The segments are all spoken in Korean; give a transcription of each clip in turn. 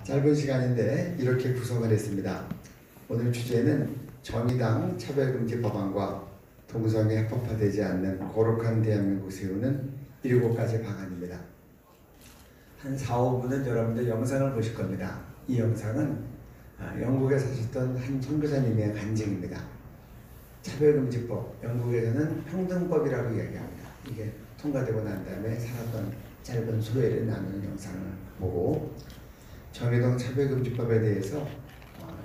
짧은 시간인데 이렇게 구성을 했습니다. 오늘 주제는 정의당 차별금지 법안과 동성애 합법화되지 않는 거룩한 대한민국 세우는 7가지 방안입니다. 한 4, 5분은 여러분들 영상을 보실 겁니다. 이 영상은 영국에 사셨던 한 선교사님의 간증입니다. 차별금지법, 영국에서는 평등법이라고 이야기합니다. 이게 통과되고 난 다음에 살았던 짧은 소회를 나누는 영상을 보고 정의당 차별금지법에 대해서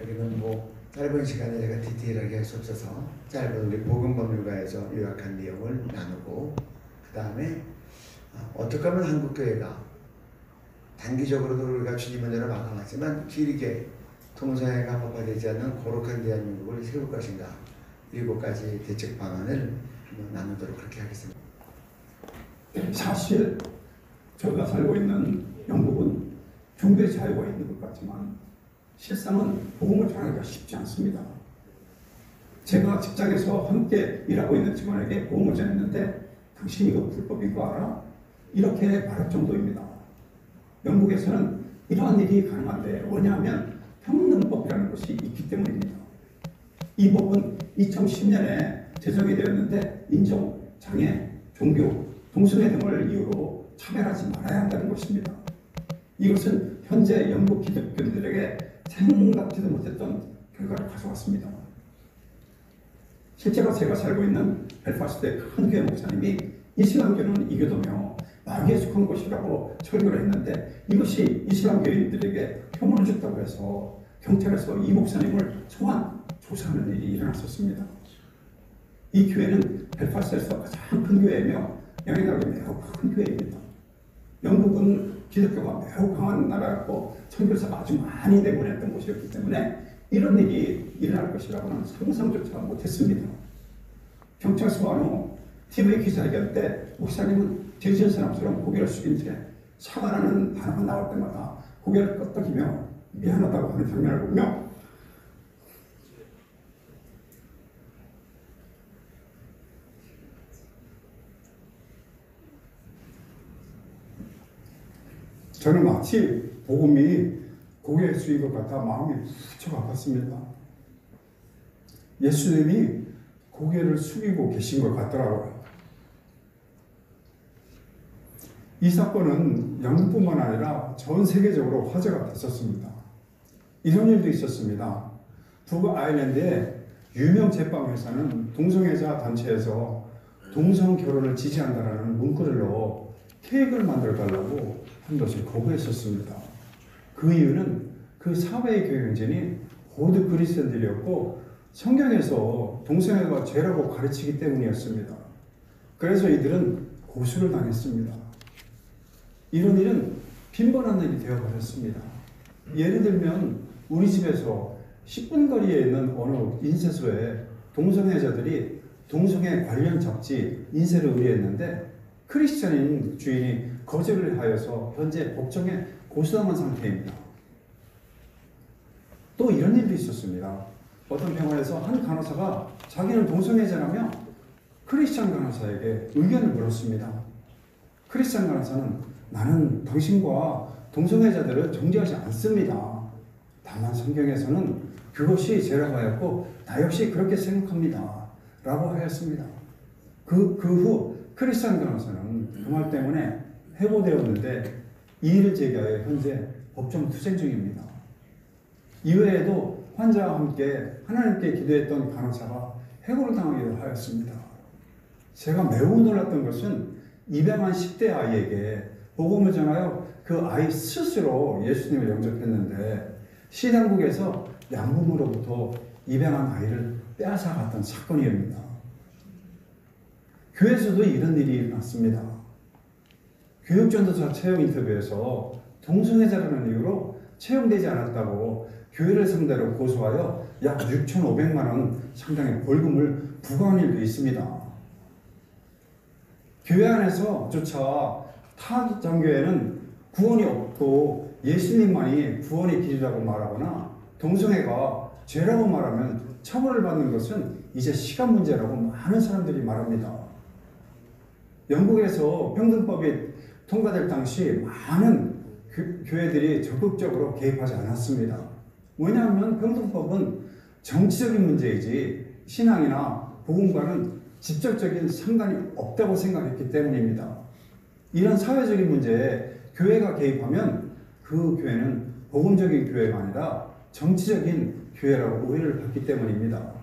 여기는 짧은 시간에 제가 디테일하게 할 수 없어서 짧은 우리 복음법률가에서 요약한 내용을 나누고 그 다음에 어떻게 하면 한국교회가 단기적으로도 우리가 주님 은혜로 막아왔지만 길게 동성애가 합법화되지 않는 거룩한 대한민국을 세울 것인가 7가지 대책 방안을 한번 나누도록 그렇게 하겠습니다. 사실 저희가 살고 있는 영국은 종교의 자유가 있는 것 같지만 실상은 복음을 전하기가 쉽지 않습니다. 제가 직장에서 함께 일하고 있는 직원에게 복음을 전했는데 당신 이거 불법인 거 알아? 이렇게 말할 정도입니다. 영국에서는 이러한 일이 가능한데 왜냐하면 평등법이라는 것이 있기 때문입니다. 이 법은 2010년에 제정이 되었는데 인종, 장애, 종교, 동성애 등을 이유로 차별하지 말아야 한다는 것입니다. 이것은 현재 영국 기독교인들에게 생각지도 못했던 결과를 가져왔습니다. 실제로 제가 살고 있는 벨파스트의 큰 교회 목사님이 이슬람교는 이교도며 마귀에 속한 것이라고 설교를 했는데 이것이 이슬람교인들에게 혐오를 줬다고 해서 경찰에서 이 목사님을 소환, 조사하는 일이 일어났었습니다. 이 교회는 벨파스트에서 가장 큰 교회이며 영향력이 매우 큰 교회입니다. 영국은 기독교가 매우 강한 나라였고 선교사가 아주 많이 내보냈던 곳이었기 때문에 이런 일이 일어날 것이라고는 상상조차 못했습니다. 경찰 소환 후 TV 기자회견 때 목사님은 제지은 사람처럼 고개를 숙인 채 사과라는 단어가 나올 때마다 고개를 끄덕이며 미안하다고 하는 장면을 보며 저는 마치 복음이 고개에 숙인 것 같아 마음이 무척 아팠습니다. 예수님이 고개를 숙이고 계신 것 같더라고요. 이 사건은 영국뿐만 아니라 전 세계적으로 화제가 됐었습니다. 이런 일도 있었습니다. 북 아일랜드의 유명 제빵회사는 동성애자 단체에서 동성 결혼을 지지한다는 문구를 넣어 케이크를 만들어 달라고 한 것을 거부했었습니다. 그 이유는 그 사회의 경영진이 모두 그리스도인들이었고 성경에서 동성애가 죄라고 가르치기 때문이었습니다. 그래서 이들은 고소를 당했습니다. 이런 일은 빈번한 일이 되어버렸습니다. 예를 들면 우리 집에서 10분 거리에 있는 어느 인쇄소에 동성애자들이 동성애 관련 잡지 인쇄를 의뢰했는데 크리스찬인 주인이 거절을 하여서 현재 법정에 고소당한 상태입니다. 또 이런 일도 있었습니다. 어떤 병원에서 한 간호사가 자기는 동성애자라며 크리스찬 간호사에게 의견을 물었습니다. 크리스찬 간호사는 나는 당신과 동성애자들을 정죄하지 않습니다. 다만 성경에서는 그것이 죄라고 하였고 나 역시 그렇게 생각합니다. 라고 하였습니다. 그 후 크리스찬 간호사는 그 말 때문에 해고되었는데 이 일을 제기하여 현재 법정 투쟁 중입니다. 이외에도 환자와 함께 하나님께 기도했던 간호사가 해고를 당하기도 하였습니다. 제가 매우 놀랐던 것은 입양한 10대 아이에게 복음을 전하여 그 아이 스스로 예수님을 영접했는데 시당국에서 양부모로부터 입양한 아이를 빼앗아갔던 사건이옵니다. 교회에서도 이런 일이 일어났습니다. 교육전도사 채용 인터뷰에서 동성애자라는 이유로 채용되지 않았다고 교회를 상대로 고소하여 약 6,500만 원 상당의 벌금을 부과한 일도 있습니다. 교회 안에서조차 타 장교회는 구원이 없고 예수님만이 구원의 길이라고 말하거나 동성애가 죄라고 말하면 처벌을 받는 것은 이제 시간 문제라고 많은 사람들이 말합니다. 영국에서 평등법이 통과될 당시 많은 교회들이 적극적으로 개입하지 않았습니다. 왜냐하면 금통법은 정치적인 문제이지 신앙이나 복음과는 직접적인 상관이 없다고 생각했기 때문입니다. 이런 사회적인 문제에 교회가 개입하면 그 교회는 복음적인 교회가 아니라 정치적인 교회라고 오해를 받기 때문입니다.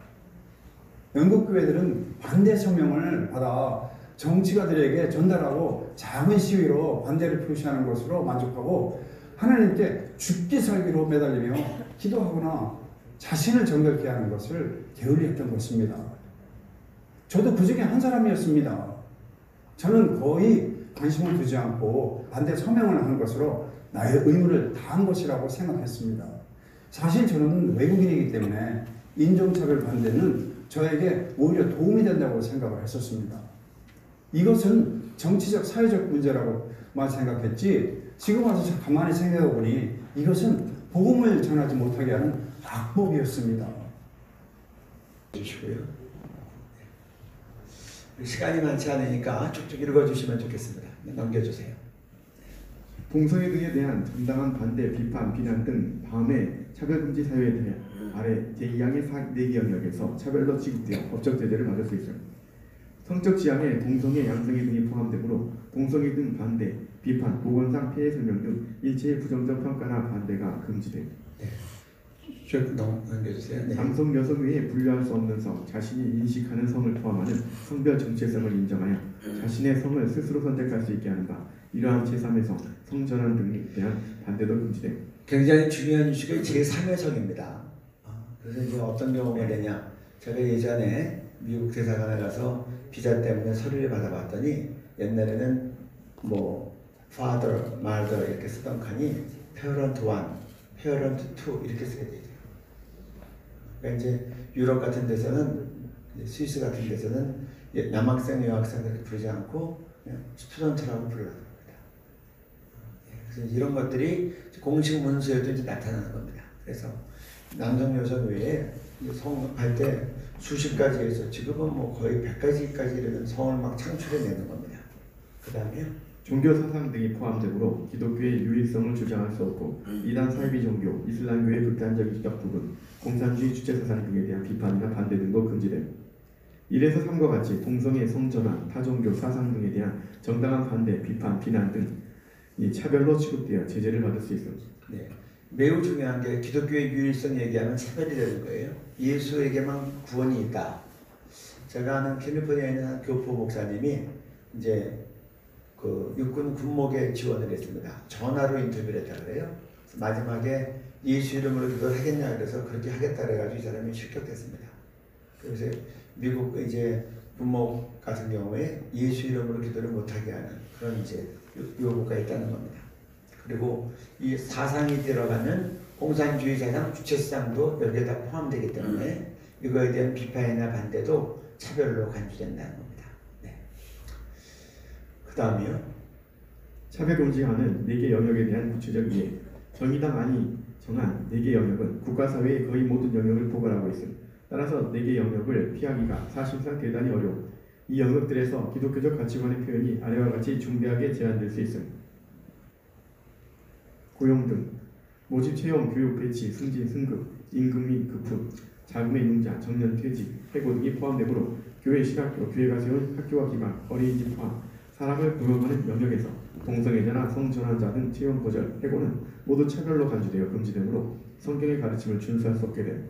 영국 교회들은 반대 성명을 받아 정치가들에게 전달하고 작은 시위로 반대를 표시하는 것으로 만족하고 하나님께 죽기 살기로 매달리며 기도하거나 자신을 정결케 하는 것을 게을리했던 것입니다. 저도 그 중에 한 사람이었습니다. 저는 거의 관심을 두지 않고 반대 서명을 하는 것으로 나의 의무를 다한 것이라고 생각했습니다. 사실 저는 외국인이기 때문에 인종차별 반대는 저에게 오히려 도움이 된다고 생각을 했었습니다. 이것은 정치적 사회적 문제라고만 생각했지 지금 와서 가만히 생각해 보니 이것은 복음을 전하지 못하게 하는 악법이었습니다. 주시고요. 시간이 많지 않으니까 쭉쭉 읽어주시면 좋겠습니다. 넘겨주세요. 동성애 등에 대한 정당한 반대, 비판, 비난 등 다음에 차별금지 사유에 대해 아래 제2항의 4개 영역에서 차별로 취급되어 법적 제재를 받을 수 있습니다. 성적 지향에 동성애, 양성애 등이 포함되므로 동성애 등 반대, 비판, 보건상 피해 설명 등 일체의 부정적 평가나 반대가 금지됩니다. 쭉 넘겨주세요. 네. 남성, 여성 외에 분류할 수 없는 성, 자신이 인식하는 성을 포함하는 성별 정체성을 인정하여 자신의 성을 스스로 선택할 수 있게 하는 바, 이러한 제3의 성, 성전환 등에 대한 반대도 금지됩니다. 굉장히 중요한 이슈가 제3의 성입니다. 그래서 이제 어떤 경우가 되냐? 제가 예전에 미국 대사관에 가서 비자 때문에 서류를 받아봤더니 옛날에는 뭐 father, mother 이렇게 쓰던 칸이 parent 1, parent 2 이렇게 써야 되죠. 그러니까 이제 유럽 같은 데서는 스위스 같은 데서는 남학생, 여학생 그렇게 부르지 않고 그냥 스튜던트라고 부르는 겁니다. 그래서 이런 것들이 공식 문서에도 이제 나타나는 겁니다. 그래서 남성, 여성 외에 성할 때 수십 가지에서 지금은 뭐 거의 100가지까지 이르는 성을 막 창출해내는 겁니다. 그 다음에요. 종교 사상 등이 포함되므로 기독교의 유일성을 주장할 수 없고 이단 사이비 종교, 이슬람교의 극단적 인격 부분, 공산주의 주체 사상 등에 대한 비판이나 반대 등도 금지됩니다. 1에서 3과 같이 동성애, 성전환, 타종교 사상 등에 대한 정당한 반대, 비판, 비난 등 이 차별로 취급되어 제재를 받을 수 있습니다. 네. 매우 중요한 게 기독교의 유일성 얘기하면 차별이 되는 거예요. 예수에게만 구원이 있다. 제가 아는 캘리포니아에 있는 한 교포 목사님이 이제 그 육군 군목에 지원을 했습니다. 전화로 인터뷰를 했다 그래요. 마지막에 예수 이름으로 기도를 하겠냐 그래서 그렇게 하겠다 그래가지고 이 사람이 실격됐습니다. 그래서 미국 이제 군목 같은 경우에 예수 이름으로 기도를 못하게 하는 그런 이제 요구가 있다는 겁니다. 그리고 이 사상이 들어가는 공산주의 사상, 주체사상도 여기에 다 포함되기 때문에 이거에 대한 비판이나 반대도 차별로 간주된다는 겁니다. 네. 그 다음이요. 차별금지하는 4개 영역에 대한 구체적 이해. 정의당 안이 정한 4개 영역은 국가사회의 거의 모든 영역을 포괄하고 있습니다. 따라서 4개 영역을 피하기가 사실상 대단히 어려워 이 영역들에서 기독교적 가치관의 표현이 아래와 같이 중대하게 제한될 수 있습니다. 고용 등 모집 채용, 교육, 배치, 승진, 승급, 임금 및 급품, 자금의 융자, 정년 퇴직, 해고 등이 포함되므로 교회, 실학교, 교회가 세운 학교와 기관, 어린이집 포함, 사람을 고용하는 영역에서 동성애자나 성전환자 등 채용 거절, 해고는 모두 차별로 간주되어 금지되므로 성경의 가르침을 준수할 수 없게 됩니다.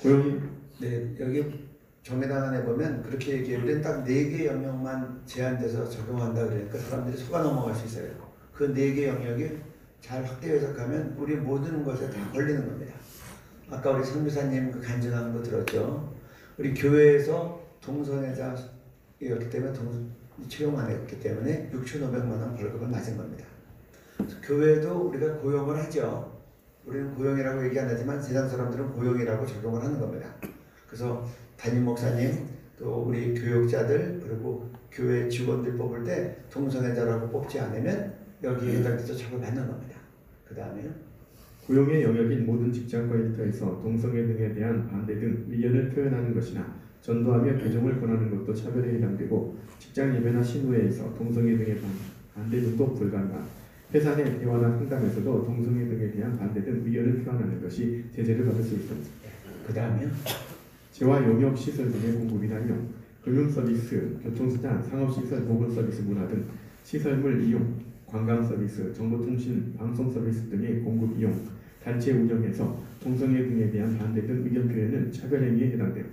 고용이 네, 여기 정의당 안에 보면 그렇게 얘기해요. 우리는 딱 4개 영역만 제한돼서 적용한다 그러니까 사람들이 속아 넘어갈 수 있어요. 그 4개 영역이 잘 확대 해석하면 우리 모든 것에 다 걸리는 겁니다. 아까 우리 선교사님 그 간증하는 거 들었죠? 우리 교회에서 동성애자였기 때문에 채용 안 했기 때문에 6,500만 원 벌금을 맞은 겁니다. 교회도 우리가 고용을 하죠. 우리는 고용이라고 얘기 안 하지만 세상 사람들은 고용이라고 적용을 하는 겁니다. 그래서 담임 목사님 또 우리 교육자들 그리고 교회 직원들 뽑을 때 동성애자라고 뽑지 않으면 여기에 해당돼서 처벌받는 겁니다. 그 다음에요. 고용의 영역인 모든 직장과 일터에서 동성애 등에 대한 반대 등 의견을 표현하는 것이나 전도하며 개종을 권하는 것도 차별에 해당되고 직장 예배나 신우회에서 동성애 등에 반대 등도 불가능한 회사 내 대화나 상담에서도 동성애 등에 대한 반대 등 의견을 표현하는 것이 제재를 받을 수 있습니다. 그 다음에요. 재화 용역 시설 등의 공급이나 이용, 금융 서비스, 교통수단, 상업시설, 보건서비스, 문화 등 시설물 이용, 관광 서비스, 정보통신, 방송 서비스 등의 공급 이용, 단체 운영에서 동성애 등에 대한 반대 등 의견 표현은 차별행위에 해당돼요.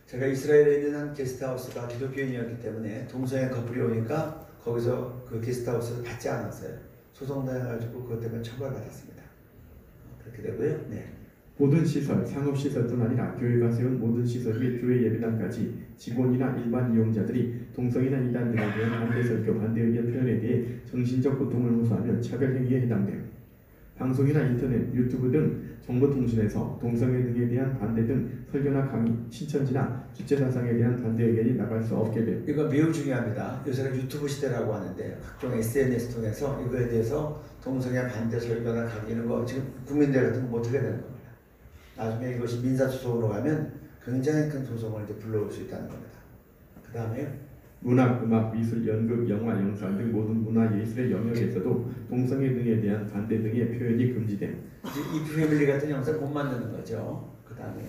제가 이스라엘에 있는 한 게스트하우스가 기독교인이었기 때문에 동성애 커플이 오니까 거기서 그 게스트하우스를 받지 않았어요. 소송당해가지고 그것 때문에 처벌받았습니다. 그렇게 되고요. 네. 모든 시설, 상업시설뿐 아니라 교회가 세운 모든 시설 및 교회 예배당까지 직원이나 일반 이용자들이 동성애나 이단 등에 대한 반대 설교, 반대 의견 표현에 대해 정신적 고통을 호소하면 차별행위에 해당돼요. 방송이나 인터넷, 유튜브 등 정보통신에서 동성애 등에 대한 반대 등 설교나 강의, 신천지나 주체사상에 대한 반대 의견이 나갈 수 없게 돼요. 이거 매우 중요합니다. 요새는 유튜브 시대라고 하는데 각종 SNS 통해서 이거에 대해서 동성애 반대 설교나 강의 이런 거 지금 국민들 같은 거 못하게 되는 겁니다. 나중에 이것이 민사소송으로 가면 굉장히 큰 소송을 이제 불러올 수 있다는 겁니다. 그 다음에요. 문학, 음악, 미술, 연극, 영화, 영상 등 모든 문화 예술의 영역에서도 동성애 등에 대한 반대 등의 표현이 금지됨. 이 패밀리 같은 영상 못 만드는 거죠. 그 다음에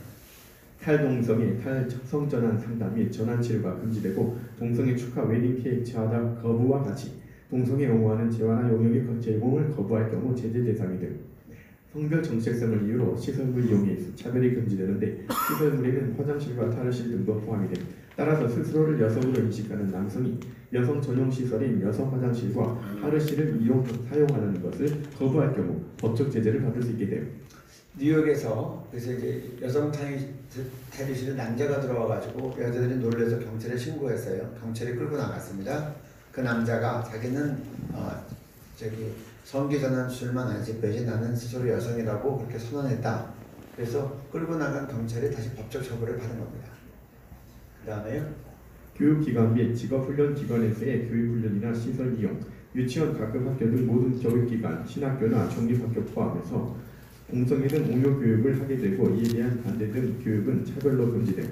탈동성애, 탈성전환 상담 및 전환치료가 금지되고 동성애 축하 웨딩 케이크 제화 거부와 같이 동성애 옹호하는 재화나 용역의 제공을 거부할 경우 제재 대상이 됨. 성별 정체성을 이유로 시설물 이용에 있어 차별이 금지되는데 시설물에는 화장실과 탈의실 등도 포함이 됩니다. 따라서 스스로를 여성으로 인식하는 남성이 여성 전용 시설인 여성 화장실과 탈의실을 사용하는 것을 거부할 경우 법적 제재를 받을 수 있게 돼요. 뉴욕에서 그래서 이제 여성 탈의실에 남자가 들어와가지고 여자들이 놀래서 경찰에 신고했어요. 경찰이 끌고 나갔습니다. 그 남자가 자기는 성기전환 수술만 아니지 배신 나는 스스로 여성이라고 그렇게 선언했다. 그래서 끌고 나간 경찰이 다시 법적 처벌을 받은 겁니다. 그 다음에요. 교육기관 및 직업훈련기관에서의 교육훈련이나 시설 이용, 유치원, 각급 학교 등 모든 교육기관, 신학교나 종립학교 포함해서 동성애 등 옹호 교육을 하게 되고 이에 대한 반대 등 교육은 차별로 금지돼요.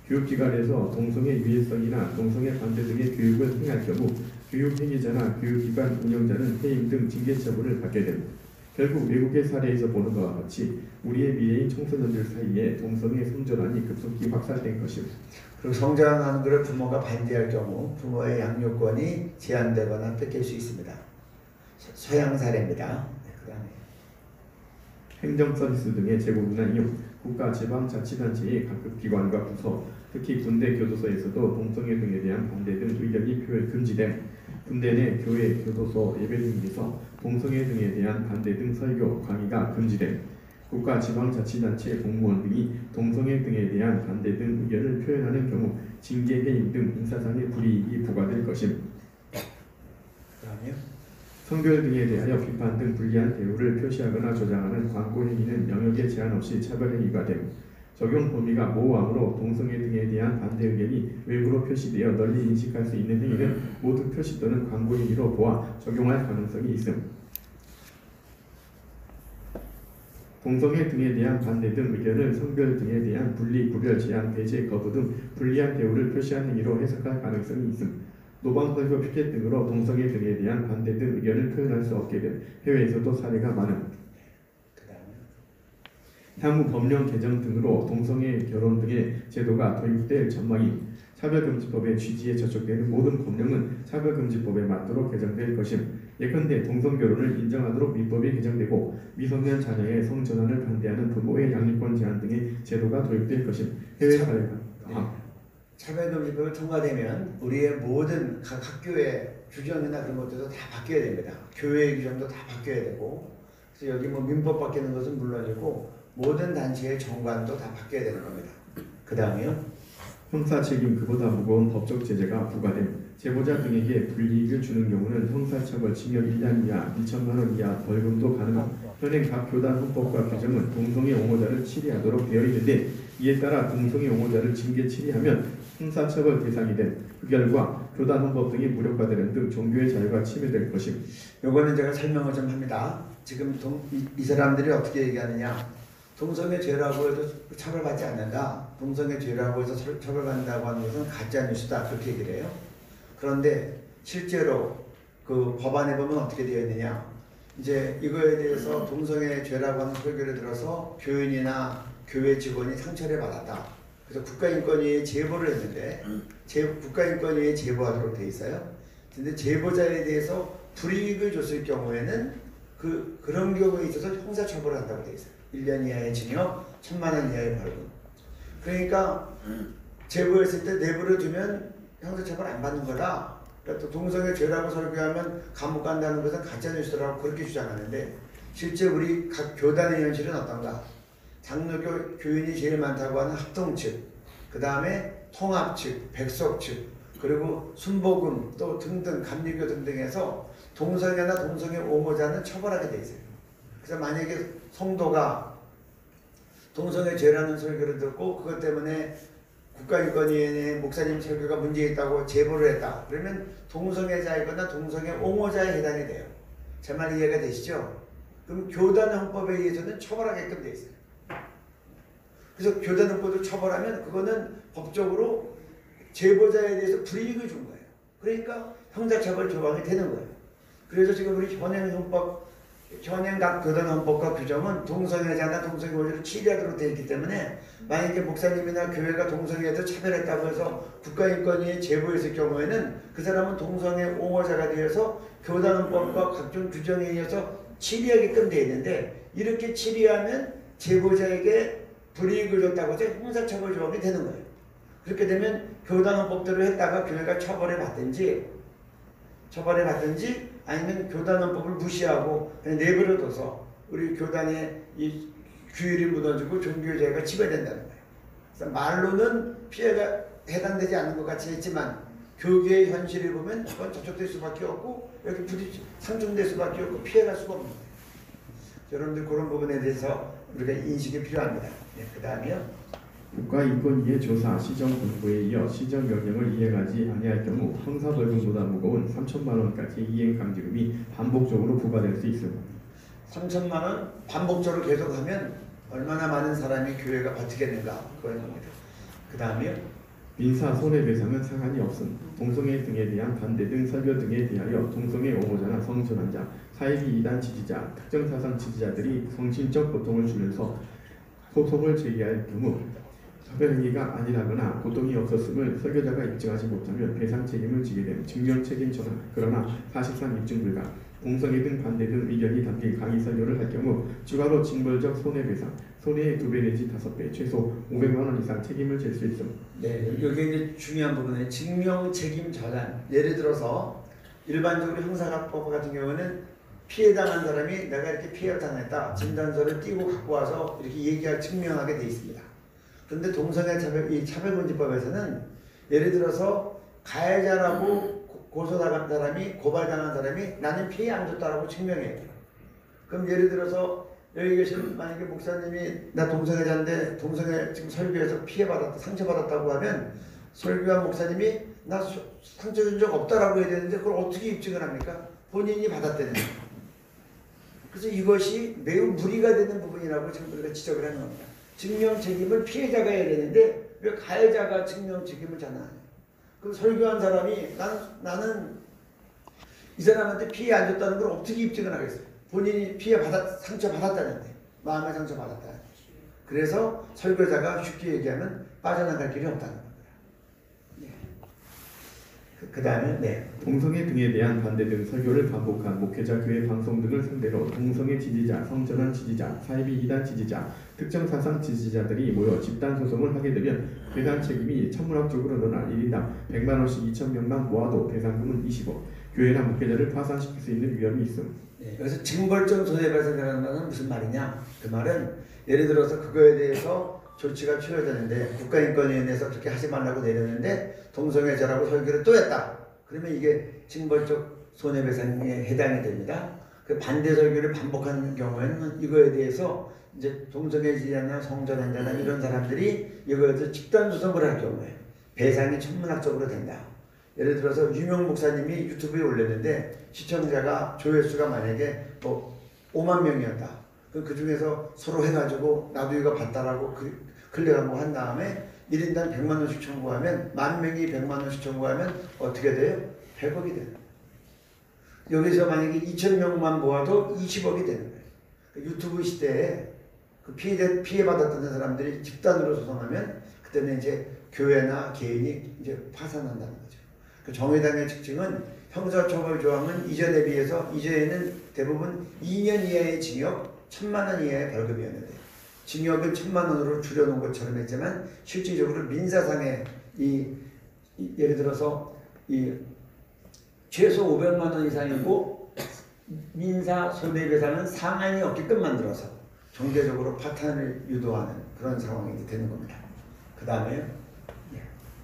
교육기관에서 동성애 유해성이나 동성애 반대 등의 교육을 행할 경우 교육행위자나 교육기관 운영자는 해임 등 징계처벌을 받게 됩니다. 결국 외국의 사례에서 보는 것과 같이 우리의 미래인 청소년들 사이에 동성애 성전환이 급속히 확산된 것입니다. 그리고 성전환하는 것을 부모가 반대할 경우 부모의 양육권이 제한되거나 뺏길 수 있습니다. 서양 사례입니다. 그 다음에 행정 서비스 등의 제공이나 이용, 국가, 지방, 자치단체의 각급 기관과 부서, 특히 군대, 교도소에서도 동성애 등에 대한 반대 등 의견이 표현 금지됨. 군대 내 교회, 교도소, 예배 등에서 동성애 등에 대한 반대 등 설교, 강의가 금지됨. 국가, 지방, 자치단체, 공무원 등이 동성애 등에 대한 반대 등 의견을 표현하는 경우 징계, 해임 등 인사상의 불이익이 부과될 것입니다. 그다음에요. 성별 등에 대하여 비판 등 불리한 대우를 표시하거나 조장하는 광고 행위는 영역에 제한 없이 차별 행위가 되고 적용 범위가 모호하므로 동성애 등에 대한 반대 의견이 외부로 표시되어 널리 인식할 수 있는 행위는 모두 표시 또는 광고 행위로 보아 적용할 가능성이 있음. 동성애 등에 대한 반대 등 의견을 성별 등에 대한 분리, 구별, 제한, 배제, 거부 등 불리한 대우를 표시한 행위로 해석할 가능성이 있음. 노방, 설교, 피켓 등으로 동성애 등에 대한 반대 등 의견을 표현할 수 없게 된 해외에서도 사례가 많음. 향후 법령 개정 등으로 동성애 결혼 등의 제도가 도입될 전망임. 차별금지법의 취지에 저촉되는 모든 법령은 차별금지법에 맞도록 개정될 것임. 예컨대 동성결혼을 인정하도록 민법이 개정되고 미성년 자녀의 성전환을 반대하는 부모의 양육권 제한 등의 제도가 도입될 것임. 해외 사례가 차별금지법이 통과되면 우리의 모든 각 학교의 규정이나 그런 것들도 다 바뀌어야 됩니다. 교회 규정도 다 바뀌어야 되고, 그래서 여기 뭐 민법 바뀌는 것은 물론이고 모든 단체의 정관도 다 바뀌어야 되는 겁니다. 그 다음에요. 형사 책임 그보다 무거운 법적 제재가 부과됨. 제보자 등에게 불이익을 주는 경우는 형사처벌 징역 1년 이하 2천만 원 이하 벌금도 가능함. 현행 각 교단 헌법과 규정은 동성애 옹호자를 치리하도록 되어 있는데 이에 따라 동성애 옹호자를 징계 치리하면 형사처벌 대상이 된 그 결과 교단 헌법 등이 무력화되는 등 종교의 자유가 침해될 것임. 요거는 제가 설명을 좀 합니다. 지금 이 사람들이 어떻게 얘기하느냐. 동성애 죄라고 해도 처벌받지 않는다. 동성애 죄라고 해서 처벌받는다고 하는 것은 가짜뉴스다. 그렇게 얘기를 해요. 그런데 실제로 그 법안에 보면 어떻게 되어 있느냐. 이제 이거에 대해서 동성애 죄라고 하는 설교를 들어서 교인이나 교회 직원이 상처를 받았다. 그래서 국가인권위에 제보를 했는데 국가인권위에 제보하도록 돼 있어요. 근데 제보자에 대해서 불이익을 줬을 경우에는 그런 경우에 있어서 형사처벌을 한다고 돼 있어요. 1년 이하의 징역, 1,000만 원 이하의 벌금. 그러니까 제보했을 때 내버려 두면 형사처벌 안 받는 거다. 그러니까 또 동성애 죄라고 설교하면 감옥 간다는 것은 가짜뉴스라고 그렇게 주장하는데 실제 우리 각 교단의 현실은 어떤가? 장로교 교인이 제일 많다고 하는 합동 측, 그 다음에 통합 측, 백석 측, 그리고 순복음 또 등등 감리교 등등에서 동성애나 동성애 옹호자는 처벌하게 돼 있어요. 그래서 만약에 성도가 동성애 죄라는 설교를 듣고 그것 때문에 국가인권위원회 목사님 설교가 문제 있다고 제보를 했다. 그러면 동성애자이거나 동성애 옹호자에 해당이 돼요. 제 말 이해가 되시죠? 그럼 교단헌법에 의해서는 처벌하게끔 돼 있어요. 그래서 교단헌법을 처벌하면 그거는 법적으로 제보자에 대해서 불이익을 준 거예요. 그러니까 형사처벌 조항이 되는 거예요. 그래서 지금 우리 현행 각 교단헌법과 규정은 동성애자나 동성애 옹호자를 치리하도록 되어 있기 때문에 만약에 목사님이나 교회가 동성애자를 차별했다고 해서 국가인권위에 제보했을 경우에는 그 사람은 동성애 옹호자가 되어서 교단헌법과 각종 규정에 의해서 치리하게끔 되어 있는데 이렇게 치리하면 제보자에게 불이익을 줬다고 해서 형사처벌 조항이 되는 거예요. 그렇게 되면 교단헌법대로 했다가 교회가 처벌을 받든지 아니면 교단헌법을 무시하고 그냥 내버려둬서 우리 교단의 이 규율이 무너지고 종교제가 지배된다는 거예요. 그래서 말로는 피해가 해당되지 않는 것 같이 했지만 교계의 현실을 보면 그건 접촉될 수밖에 없고 이렇게 상충될 수밖에 없고 피해갈 수가 없는 거예요. 여러분들 그런 부분에 대해서 우리가 인식이 필요합니다. 네, 그 다음에요. 국가인권위의 조사, 시정권고에 이어 시정명령을 이행하지 아니할 경우 형사벌금보다 무거운 3,000만 원까지 이행강제금이 반복적으로 부과될 수 있습니다. 3,000만 원 반복적으로 계속하면 얼마나 많은 사람이 교회가 버티겠는가 그런 겁니다. 그 다음에요. 민사 손해배상은 상한이 없음. 동성애 등에 대한 반대 등 설교 등에 대하여 동성애 옹호자나 성전환자, 사이비 이단 지지자, 특정 사상 지지자들이 정신적 고통을 주면서 소송을 제기할 경우 차별행위가 아니라거나 고통이 없었음을 설교자가 입증하지 못하면 배상 책임을 지게 된 증명책임 전환. 그러나 사실상 입증 불가. 동성애 등 반대 등 의견이 담긴 강의 설교를 할 경우 추가로 징벌적 손해배상, 손해의 2배 내지 5배, 최소 500만 원 이상 책임을 질 수 있습니다. 네, 여기 이제 중요한 부분에 증명책임 전환. 예를 들어서 일반적으로 형사법 같은 경우는 피해당한 사람이 내가 이렇게 피해를 당했다 진단서를 띄고 갖고 와서 이렇게 얘기할 증명하게 돼 있습니다. 그런데 동성애 차별금지법에서는 예를 들어서 가해자라고 고소당한 사람이 고발당한 사람이 나는 피해 안 줬다라고 증명해요. 그럼 예를 들어서 여기 계신 만약에 목사님이 나 동성애자인데 동성애 지금 설교에서 상처받았다고 하면 설교한 목사님이 나 상처 준 적 없다라고 해야 되는데 그걸 어떻게 입증을 합니까? 본인이 받았다는 거예요. 그래서 이것이 매우 무리가 되는 부분이라고 지금 우리가 지적을 하는 겁니다. 증명 책임을 피해자가 해야 되는데 왜 가해자가 증명 책임을 잖아? 그럼 설교한 사람이 나는 이 사람한테 피해 안 줬다는 걸 어떻게 입증을 하겠어요? 본인이 상처 받았다는데 마음의 상처 받았다. 그래서 설교자가 쉽게 얘기하면 빠져나갈 길이 없다는 겁니다. 네. 그 다음에 네. 동성애 등에 대한 반대 등 설교를 반복한 목회자, 교회 방송 등을 상대로 동성애 지지자, 성전환 지지자, 사이비 이단 지지자, 특정 사상 지지자들이 모여 집단 소송을 하게 되면 배상 책임이 천문학적으로 늘어나 1인당 100만 원씩 2,000명만 모아도 배상금은 20억, 교회나 목회자를 파산시킬 수 있는 위험이 있음. 네, 그래서 징벌적 손해배상이라는 말은 무슨 말이냐? 그 말은 예를 들어서 그거에 대해서 조치가 취해졌는데 국가인권위원회에서 그렇게 하지 말라고 내렸는데 동성애자라고 설교를 또 했다. 그러면 이게 징벌적 손해배상에 해당이 됩니다. 그 반대 설교를 반복하는 경우에는 이거에 대해서 이제 동성애자나 성전환자나 이런 사람들이 이거에 대해서 집단 소송을 할 경우에 배상이 천문학적으로 된다. 예를 들어서 유명 목사님이 유튜브에 올렸는데 시청자가 조회수가 만약에 뭐 5만 명이었다. 그 중에서 서로 해가지고 나도 이거 봤다라고 클릭하고 한 다음에 1인당 100만 원씩 청구하면 10,000명이 100만 원씩 청구하면 어떻게 돼요? 100억이 돼요. 여기서 만약에 2,000명만 모아도 20억이 되는 거예요. 그 유튜브 시대에 그 피해받았던 사람들이 집단으로 소송하면 그때는 이제 교회나 개인이 이제 파산한다는 거죠. 그 정의당의 특징은 형사처벌 조항은 이전에 비해서 이전에는 대부분 2년 이하의 징역, 1,000만 원 이하의 벌금이었는데 징역은 1,000만 원으로 줄여놓은 것처럼 했지만 실질적으로 민사상의 예를 들어서 최소 500만 원 이상이고 민사 손해배상은 상한이 없게끔 만들어서 경제적으로 파탄을 유도하는 그런 상황이 되는 겁니다. 그 다음에요.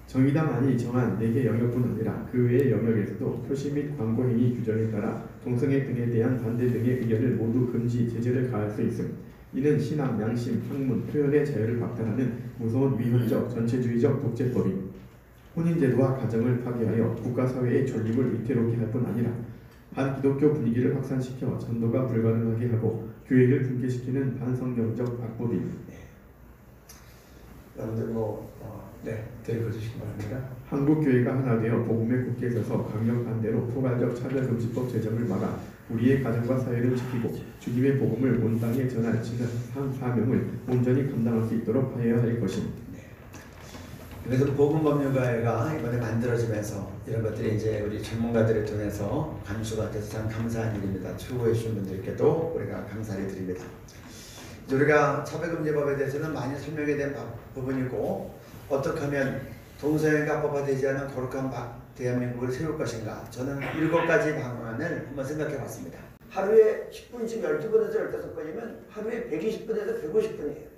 정의당안이 정한 4개 영역뿐 아니라 그 외의 영역에서도 표시 및 광고 행위 규정에 따라 동성애 등에 대한 반대 등의 의견을 모두 금지, 제재를 가할 수 있음. 이는 신앙, 양심, 학문, 표현의 자유를 박탈하는 무서운 위헌적, 전체주의적 독재법임. 혼인제도와 가정을 파괴하여 국가사회의 존립을 위태롭게 할 뿐 아니라 반기독교 분위기를 확산시켜 전도가 불가능하게 하고 교회를 붕괴시키는 반성경적 악법임. 여러분들 읽어주시기 바랍니다. 한국교회가 하나 되어 복음의 굳게 서서 강력 반대로 포괄적 차별금지법 제정을 막아 우리의 가정과 사회를 지키고 주님의 복음을 온 땅에 전할 지난 사명을 온전히 감당할 수 있도록 하여야 할 것입니다. 그래서 복음법률가가 이번에 만들어지면서 이런 것들이 이제 우리 전문가들을 통해서 감수가 돼서 참 감사한 일입니다. 추구해 주신 분들께도 우리가 감사를 드립니다. 우리가 차별금지법에 대해서는 많이 설명이 된 부분이고 어떻게 하면 동성애가 합법화되지 않은 거룩한 대한민국을 세울 것인가, 저는 7가지 방안을 한번 생각해 봤습니다. 하루에 10분씩 12번에서 15번이면 하루에 120분에서 150분이에요.